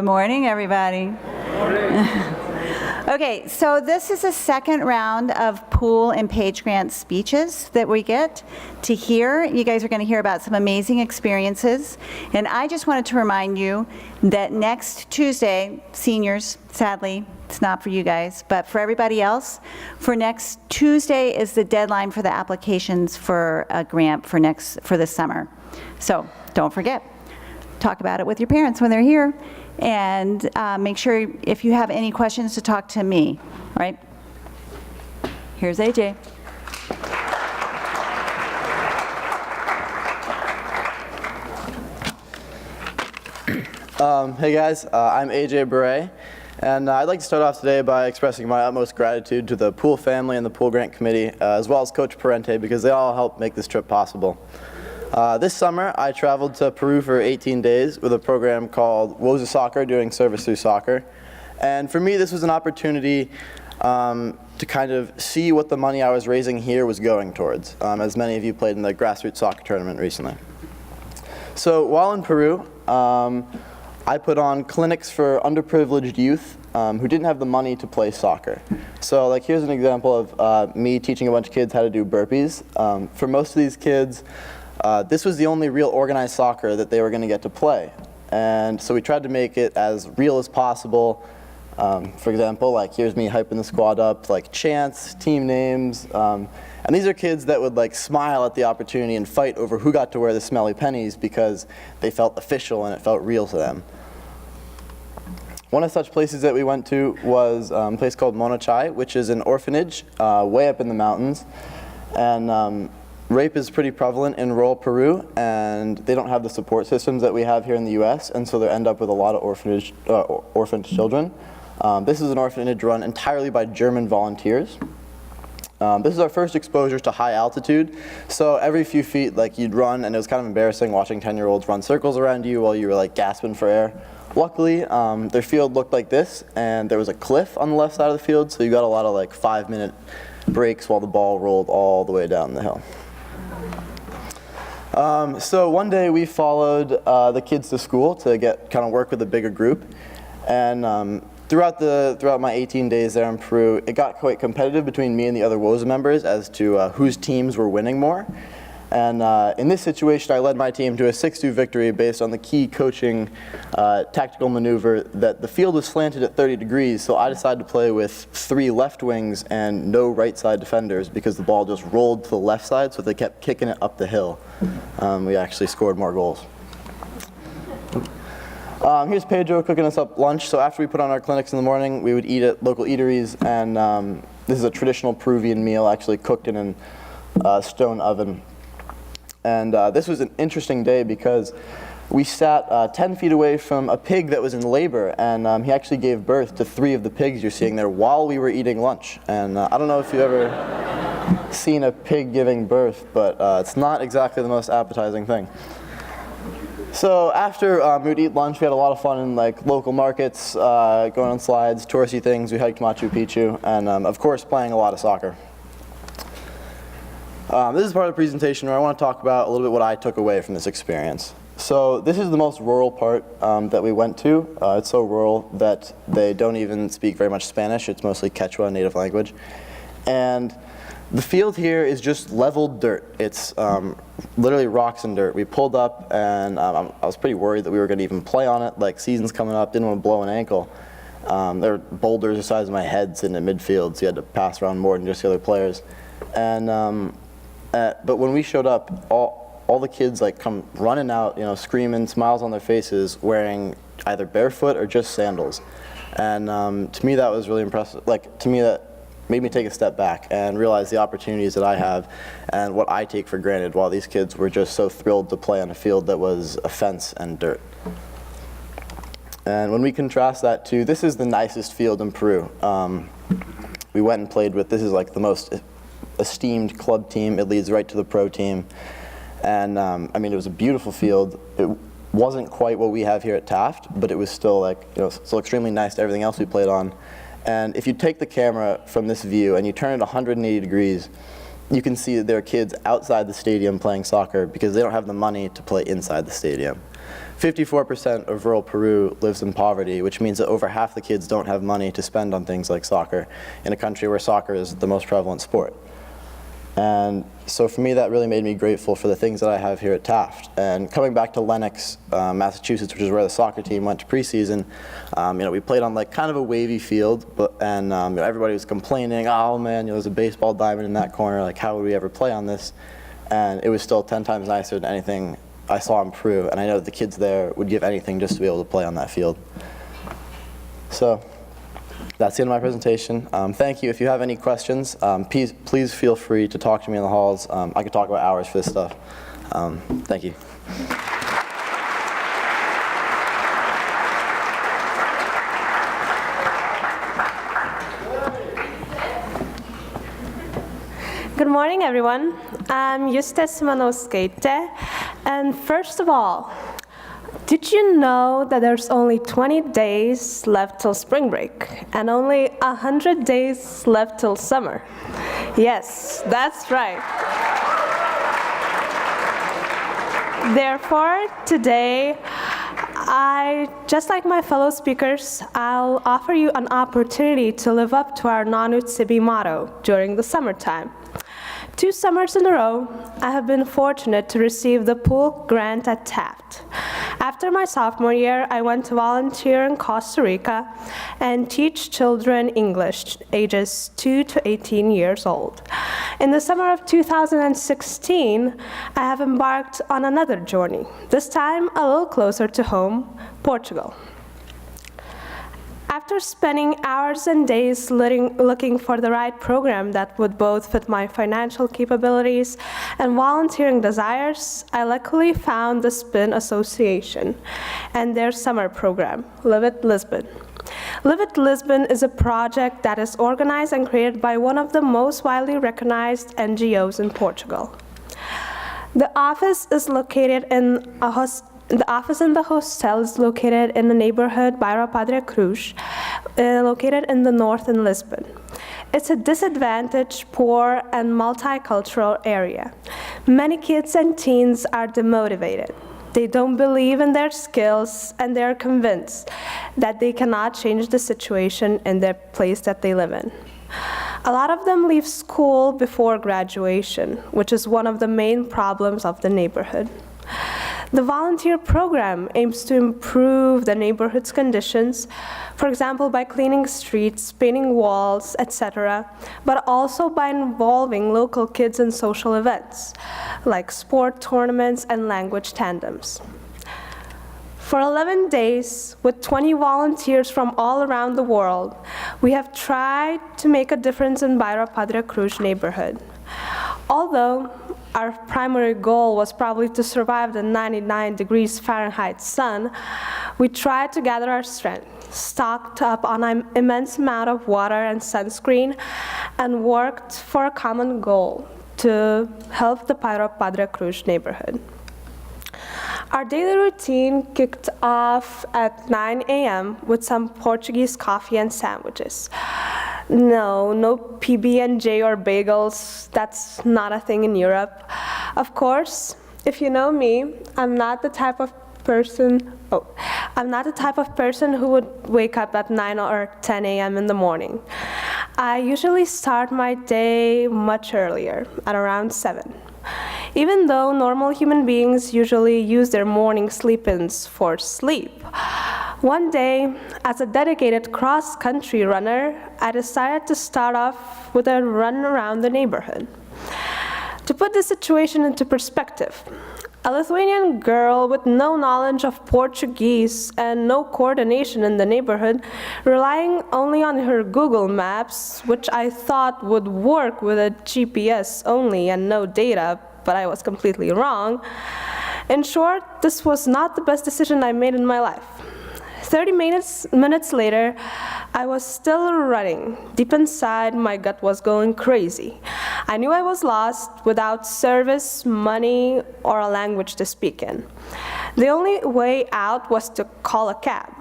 Good morning, everybody. Okay, so this is the second round of Poole and Page Grant speeches that we get to hear. You guys are going to hear about some amazing experiences. And I just wanted to remind you that next Tuesday, seniors, sadly, it's not for you guys, but for everybody else, for next Tuesday is the deadline for the applications for a grant for this summer. So don't forget. Talk about it with your parents when they're here, and make sure if you have any questions to talk to me, all right? Here's AJ. Hey guys, I'm AJ Barre, and I'd like to start off today by expressing my utmost gratitude to the Poole family and the Poole Grant Committee, as well as Coach Parente, because they all helped make this trip possible. This summer, I traveled to Peru for 18 days with a program called Woza Soccer, doing service through soccer. And for me, this was an opportunity to kind of see what the money I was raising here was going towards, as many of you played in the grassroots soccer tournament recently. So while in Peru, I put on clinics for underprivileged youth who didn't have the money to play soccer. So like here's an example of me teaching a bunch of kids how to do burpees. For most of these kids, this was the only real organized soccer that they were going to get to play. And so we tried to make it as real as possible. For example, like here's me hyping the squad up, like chants, team names. And these are kids that would like smile at the opportunity and fight over who got to wear the smelly pennies because they felt official and it felt real to them. One of such places that we went to was a place called Monachai, which is an orphanage way up in the mountains. And rape is pretty prevalent in rural Peru, and they don't have the support systems that we have here in the US, and so they end up with a lot of orphaned children. This is an orphanage run entirely by German volunteers. This is our first exposure to high altitude, so every few feet like you'd run, and it was kind of embarrassing watching 10-year-olds run circles around you while you were like gasping for air. Luckily, their field looked like this, and there was a cliff on the left side of the field, so you got a lot of like 5-minute breaks while the ball rolled all the way down the hill. So one day we followed the kids to school to get kind of work with a bigger group, and throughout my 18 days there in Peru, it got quite competitive between me and the other WOZA members as to whose teams were winning more. And in this situation, I led my team to a 6-2 victory based on the key coaching tactical maneuver that the field was slanted at 30 degrees, so I decided to play with 3 left wings and no right side defenders because the ball just rolled to the left side, so they kept kicking it up the hill. We actually scored more goals. Here's Pedro cooking us up lunch. So after we put on our clinics in the morning, we would eat at local eateries, and this is a traditional Peruvian meal actually cooked in a stone oven. And this was an interesting day because we sat 10 feet away from a pig that was in labor, and he actually gave birth to 3 of the pigs you're seeing there while we were eating lunch. And I don't know if you've ever seen a pig giving birth, but it's not exactly the most appetizing thing. So after we would eat lunch, we had a lot of fun in like local markets, going on slides, touristy things. We hiked Machu Picchu, and of course playing a lot of soccer. This is part of the presentation where I want to talk about a little bit what I took away from this experience. So this is the most rural part that we went to. It's so rural that they don't even speak very much Spanish. It's mostly Quechua, native language. And the field here is just leveled dirt. It's literally rocks and dirt. We pulled up, and I was pretty worried that we were going to even play on it. Like, season's coming up, didn't want to blow an ankle. There were boulders the size of my head sitting in midfield, so you had to pass around more than just the other players. And but when we showed up, all the kids like come running out, you know, screaming, smiles on their faces, wearing either barefoot or just sandals. And to me that was really impressive. Like, to me that made me take a step back and realize the opportunities that I have and what I take for granted, while these kids were just so thrilled to play on a field that was a fence and dirt. And when we contrast that to, this is the nicest field in Peru. We went and played with, this is like the most esteemed club team. It leads right to the pro team. And I mean, it was a beautiful field. It wasn't quite what we have here at Taft, but it was still like, you know, still extremely nice to everything else we played on. And if you take the camera from this view and you turn it 180 degrees, you can see that there are kids outside the stadium playing soccer because they don't have the money to play inside the stadium. 54% of rural Peru lives in poverty, which means that over half the kids don't have money to spend on things like soccer in a country where soccer is the most prevalent sport. And so for me, that really made me grateful for the things that I have here at Taft. And coming back to Lenox, Massachusetts, which is where the soccer team went to preseason, we played on like kind of a wavy field, and everybody was complaining, oh man, there's a baseball diamond in that corner, like how would we ever play on this? And it was still 10 times nicer than anything I saw in Peru, and I know that the kids there would give anything just to be able to play on that field. So that's the end of my presentation. Thank you. If you have any questions, please feel free to talk to me in the halls. I could talk about hours for this stuff. Thank you. Good morning, everyone. I'm Juste Simanauskaite, and first of all, did you know that there's only 20 days left till spring break and only 100 days left till summer? Yes, that's right. Therefore, today, just like my fellow speakers, I'll offer you an opportunity to live up to our Non-Ut Sibi motto during the summertime. 2 summers in a row, I have been fortunate to receive the Poole grant at Taft. After my sophomore year, I went to volunteer in Costa Rica and teach children English ages 2 to 18 years old. In the summer of 2016, I have embarked on another journey, this time a little closer to home, Portugal. After spending hours and days looking for the right program that would both fit my financial capabilities and volunteering desires, I luckily found the SPIN Association and their summer program, Live It Lisbon. Live It Lisbon is a project that is organized and created by one of the most widely recognized NGOs in Portugal. The office is located in The office in the hostel is located in the neighborhood Barre Cruz, located in the north in Lisbon. It's a disadvantaged, poor, and multicultural area. Many kids and teens are demotivated. They don't believe in their skills, and they're convinced that they cannot change the situation in their place that they live in. A lot of them leave school before graduation, which is one of the main problems of the neighborhood. The volunteer program aims to improve the neighborhood's conditions, for example, by cleaning streets, painting walls, etc., but also by involving local kids in social events, like sport tournaments and language tandems. For 11 days, with 20 volunteers from all around the world, we have tried to make a difference in Barre Cruz neighborhood. Although our primary goal was probably to survive the 99 degrees Fahrenheit sun, we tried to gather our strength, stocked up on an immense amount of water and sunscreen, and worked for a common goal to help the Barre Cruz neighborhood. Our daily routine kicked off at 9 a.m. with some Portuguese coffee and sandwiches. No PB&J or bagels. That's not a thing in Europe. Of course, if you know me, I'm not the type of person who would wake up at 9 or 10 a.m. in the morning. I usually start my day much earlier, at around 7. Even though normal human beings usually use their morning sleep-ins for sleep, one day, as a dedicated cross-country runner, I decided to start off with a run around the neighborhood. To put the situation into perspective, a Lithuanian girl with no knowledge of Portuguese and no coordination in the neighborhood, relying only on her Google Maps, which I thought would work with a GPS only and no data, but I was completely wrong. In short, this was not the best decision I made in my life. 30 minutes later, I was still running. Deep inside, my gut was going crazy. I knew I was lost without service, money, or a language to speak in. The only way out was to call a cab.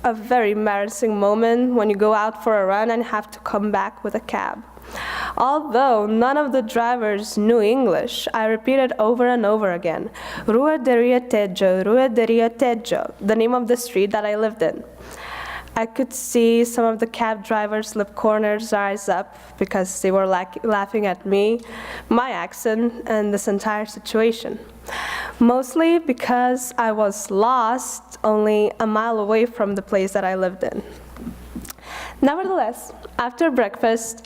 A very embarrassing moment when you go out for a run and have to come back with a cab. Although none of the drivers knew English, I repeated over and over again, Rua de Rio Tejo, the name of the street that I lived in. I could see some of the cab drivers' lip corners rise up because they were laughing at me, my accent, and this entire situation. Mostly because I was lost only a mile away from the place that I lived in. Nevertheless, after breakfast,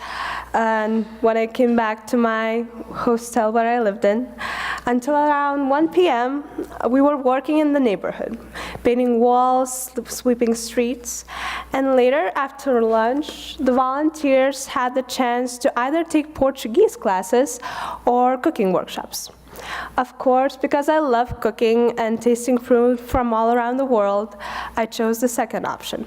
and when I came back to my hostel where I lived in, until around 1 p.m., we were working in the neighborhood, painting walls, sweeping streets, and later, after lunch, the volunteers had the chance to either take Portuguese classes or cooking workshops. Of course, because I love cooking and tasting food from all around the world, I chose the second option.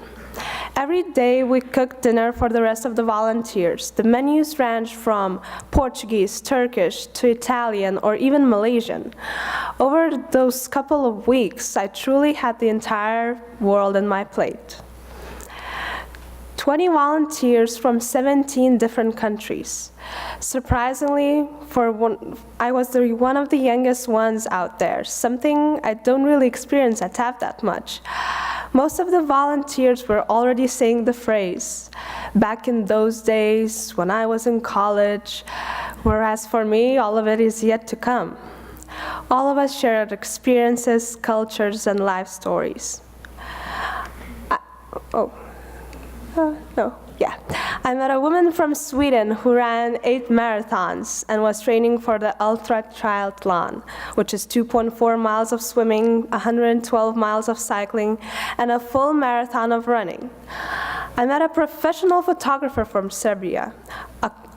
Every day we cooked dinner for the rest of the volunteers. The menus ranged from Portuguese, Turkish, to Italian, or even Malaysian. Over those couple of weeks, I truly had the entire world in my plate. 20 volunteers from 17 different countries. Surprisingly, I was one of the youngest ones out there, something I don't really experience at Taft that much. Most of the volunteers were already saying the phrase, back in those days when I was in college, whereas for me, all of it is yet to come. All of us shared experiences, cultures, and life stories. I met a woman from Sweden who ran 8 marathons and was training for the ultra triathlon, which is 2.4 miles of swimming, 112 miles of cycling, and a full marathon of running. I met a professional photographer from Serbia.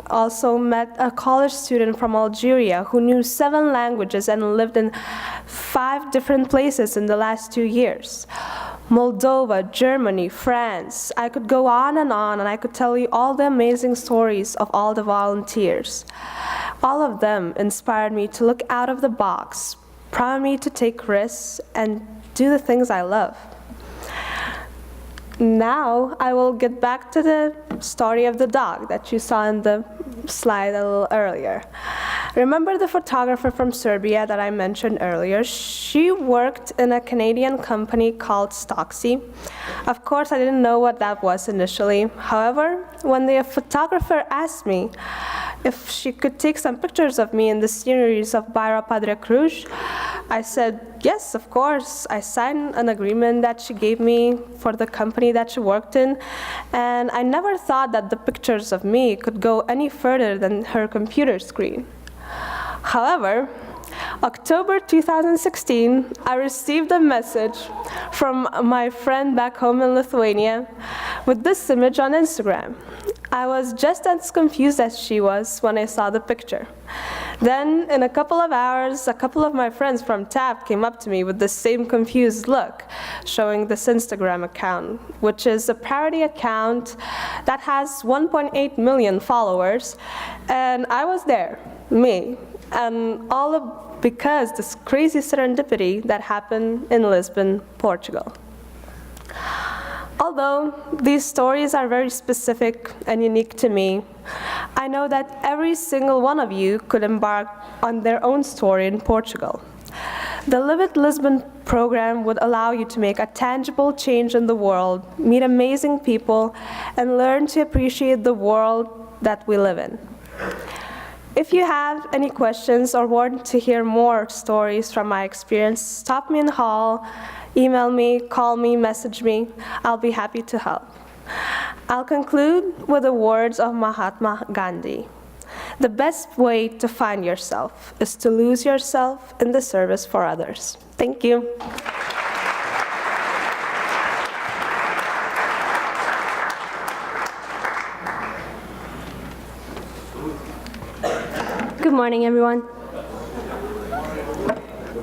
Also met a college student from Algeria who knew 7 languages and lived in 5 different places in the last 2 years. Moldova, Germany, France. I could go on, and I could tell you all the amazing stories of all the volunteers. All of them inspired me to look out of the box, prompted me to take risks, and do the things I love. Now I will get back to the story of the dog that you saw in the slide a little earlier. Remember the photographer from Serbia that I mentioned earlier? She worked in a Canadian company called Stocksy. Of course, I didn't know what that was initially. However, when the photographer asked me if she could take some pictures of me in the sceneries of Barre Padre Cruz, I said, yes, of course. I signed an agreement that she gave me for the company that she worked in, and I never thought that the pictures of me could go any further than her computer screen. However, October 2016, I received a message from my friend back home in Lithuania with this image on Instagram. I was just as confused as she was when I saw the picture. Then, in a couple of hours, a couple of my friends from Taft came up to me with the same confused look, showing this Instagram account, which is a parody account that has 1.8 million followers, and I was there, me, and because this crazy serendipity that happened in Lisbon, Portugal. Although these stories are very specific and unique to me, I know that every single one of you could embark on their own story in Portugal. The Live at Lisbon program would allow you to make a tangible change in the world, meet amazing people, and learn to appreciate the world that we live in. If you have any questions or want to hear more stories from my experience, stop me in the hall, email me, call me, message me. I'll be happy to help. I'll conclude with the words of Mahatma Gandhi. The best way to find yourself is to lose yourself in the service for others. Thank you. Good morning, everyone.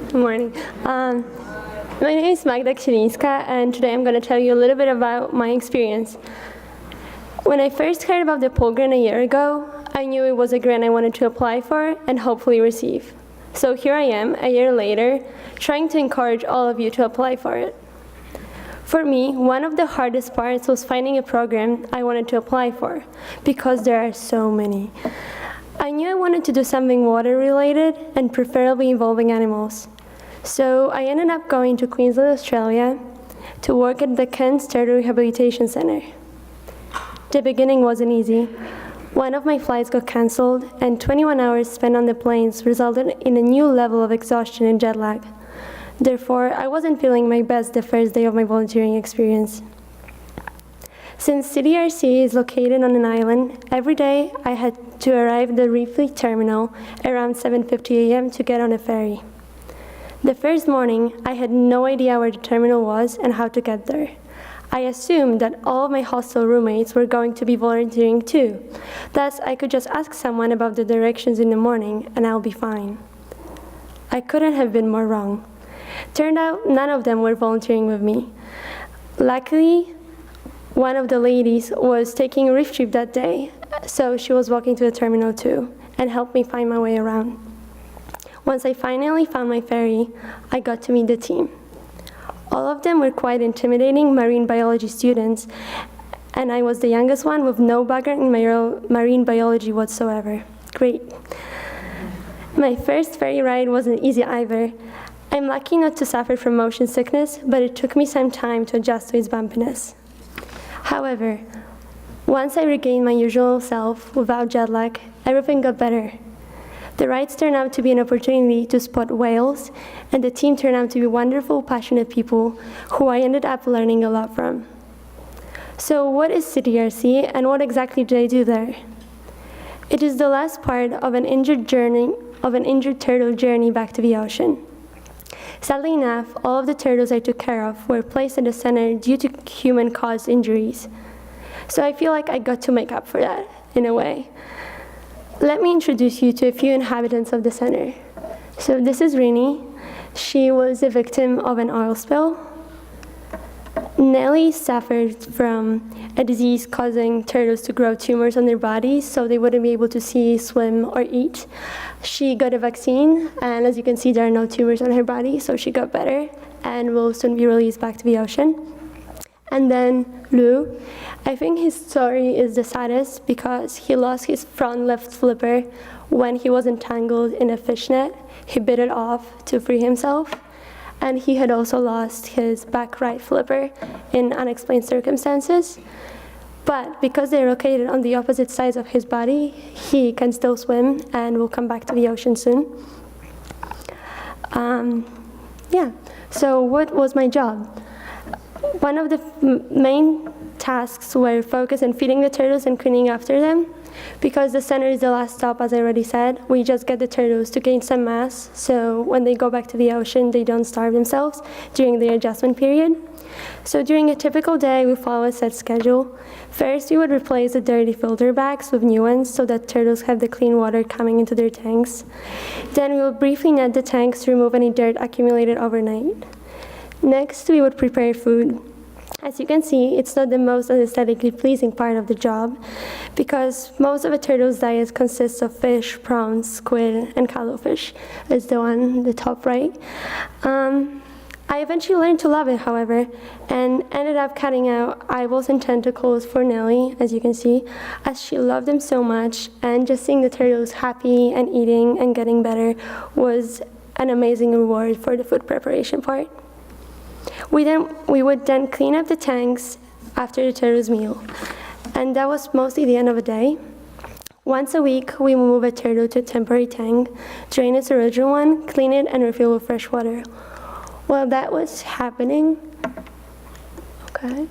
Good morning. My name is Kisielinska, and today I'm going to tell you a little bit about my experience. When I first heard about the Poole grant a year ago, I knew it was a grant I wanted to apply for and hopefully receive. So here I am, a year later, trying to encourage all of you to apply for it. For me, one of the hardest parts was finding a program I wanted to apply for, because there are so many. I knew I wanted to do something water-related and preferably involving animals. So I ended up going to Queensland, Australia to work at the Cairns Turtle Rehabilitation Centre. The beginning wasn't easy. One of my flights got cancelled, and 21 hours spent on the planes resulted in a new level of exhaustion and jet lag. Therefore, I wasn't feeling my best the first day of my volunteering experience. Since CDRC is located on an island, every day I had to arrive at the Reef Fleet Terminal around 7:50 a.m. to get on a ferry. The first morning, I had no idea where the terminal was and how to get there. I assumed that all of my hostel roommates were going to be volunteering too. Thus, I could just ask someone about the directions in the morning and I'll be fine. I couldn't have been more wrong. Turned out none of them were volunteering with me. Luckily, one of the ladies was taking a reef trip that day, so she was walking to the terminal too and helped me find my way around. Once I finally found my ferry, I got to meet the team. All of them were quite intimidating marine biology students, and I was the youngest one with no background in marine biology whatsoever. Great. My first ferry ride wasn't easy either. I'm lucky not to suffer from motion sickness, but it took me some time to adjust to its bumpiness. However, once I regained my usual self without jet lag, everything got better. The rides turned out to be an opportunity to spot whales, and the team turned out to be wonderful, passionate people who I ended up learning a lot from. So what is CDRC, and what exactly do I do there? It is the last part of an injured turtle journey back to the ocean. Sadly enough, all of the turtles I took care of were placed at the center due to human-caused injuries. So I feel like I got to make up for that, in a way. Let me introduce you to a few inhabitants of the center. So this is Rainey. She was a victim of an oil spill. Nellie suffered from a disease causing turtles to grow tumors on their bodies, so they wouldn't be able to see, swim, or eat. She got a vaccine, and as you can see, there are no tumors on her body, so she got better and will soon be released back to the ocean. And then Lou, I think his story is the saddest because he lost his front left flipper when he was entangled in a fishnet. He bit it off to free himself. And he had also lost his back right flipper in unexplained circumstances. But because they're located on the opposite sides of his body, he can still swim and will come back to the ocean soon. So what was my job? One of the main tasks were focused on feeding the turtles and cleaning after them. Because the center is the last stop, as I already said, we just get the turtles to gain some mass, so when they go back to the ocean, they don't starve themselves during the adjustment period. So during a typical day, we follow a set schedule. First, we would replace the dirty filter bags with new ones so that turtles have the clean water coming into their tanks. Then we will briefly net the tanks to remove any dirt accumulated overnight. Next, we would prepare food. As you can see, it's not the most aesthetically pleasing part of the job because most of a turtle's diet consists of fish, prawns, squid, and cuttlefish. It's the one in the top right. I eventually learned to love it, however, and ended up cutting out eyeballs and tentacles for Nellie, as you can see, as she loved them so much, and just seeing the turtles happy and eating and getting better was an amazing reward for the food preparation part. We would then clean up the tanks after the turtle's meal, and that was mostly the end of the day. Once a week, we would move a turtle to a temporary tank, drain its original one, clean it, and refill with fresh water. While that was happening, the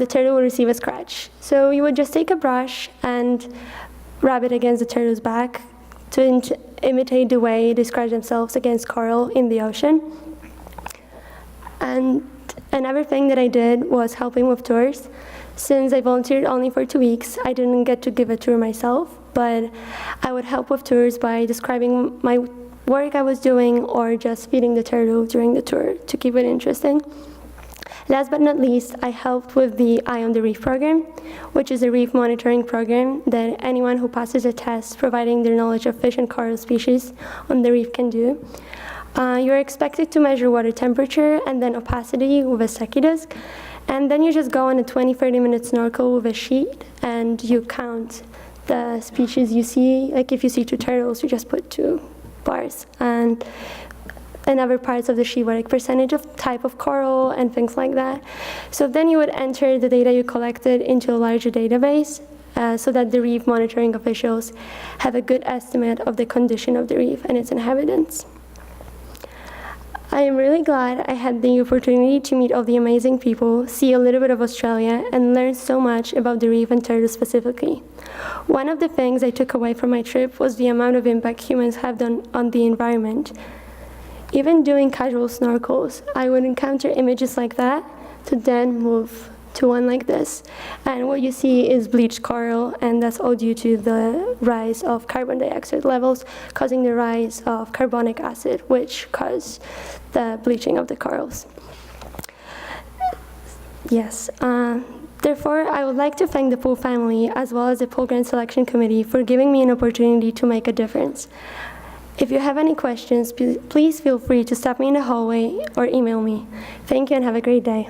turtle would receive a scratch. So you would just take a brush and rub it against the turtle's back to imitate the way they scratch themselves against coral in the ocean. And another thing that I did was helping with tours. Since I volunteered only for 2 weeks, I didn't get to give a tour myself, but I would help with tours by describing my work I was doing or just feeding the turtle during the tour to keep it interesting. Last but not least, I helped with the Eye on the Reef program, which is a reef monitoring program that anyone who passes a test providing their knowledge of fish and coral species on the reef can do. You're expected to measure water temperature and then opacity with a Secchi disc, and then you just go on a 20-30 minute snorkel with a sheet and you count the species you see. Like if you see 2 turtles, you just put 2 bars. And other parts of the sheet were like percentage of type of coral and things like that. So then you would enter the data you collected into a larger database so that the reef monitoring officials have a good estimate of the condition of the reef and its inhabitants. I am really glad I had the opportunity to meet all the amazing people, see a little bit of Australia, and learn so much about the reef and turtles specifically. One of the things I took away from my trip was the amount of impact humans have done on the environment. Even doing casual snorkels, I would encounter images like that to then move to one like this. And what you see is bleached coral, and that's all due to the rise of carbon dioxide levels, causing the rise of carbonic acid, which cause the bleaching of the corals. Yes. Therefore, I would like to thank the Poole family, as well as the Poole Grant Selection Committee, for giving me an opportunity to make a difference. If you have any questions, please feel free to stop me in the hallway or email me. Thank you and have a great day.